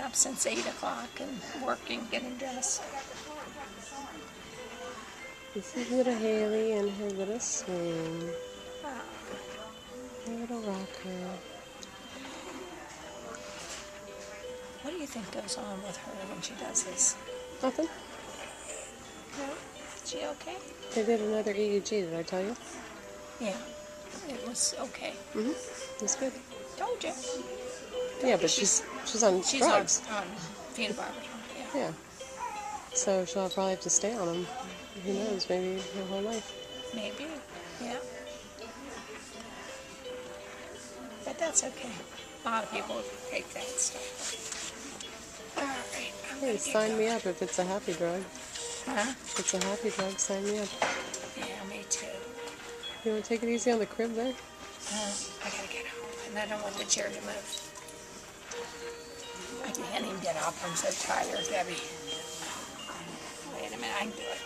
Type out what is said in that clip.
up since 8 o'clock and working, getting dressed. This is little Haley and her little swing. Her little rocker. What do you think goes on with her when she does this? Nothing. No? Is she okay? They did another EEG, did I tell you? Yeah. It was okay. It's good. Told you. Yeah, but she's on drugs. On phenobarbital. Yeah. Yeah. So she'll probably have to stay on them. Who knows? Maybe her whole life. Maybe. Yeah. But that's okay. A lot of people take that stuff. All right. Hey, sign me up if it's a happy drug. Huh? If it's a happy drug, sign me up. Yeah, me too. You want to take it easy on the crib there? I gotta get home, and I don't want the chair to move. I can't even get up. I'm so tired, Debbie. Wait a minute, I can do it.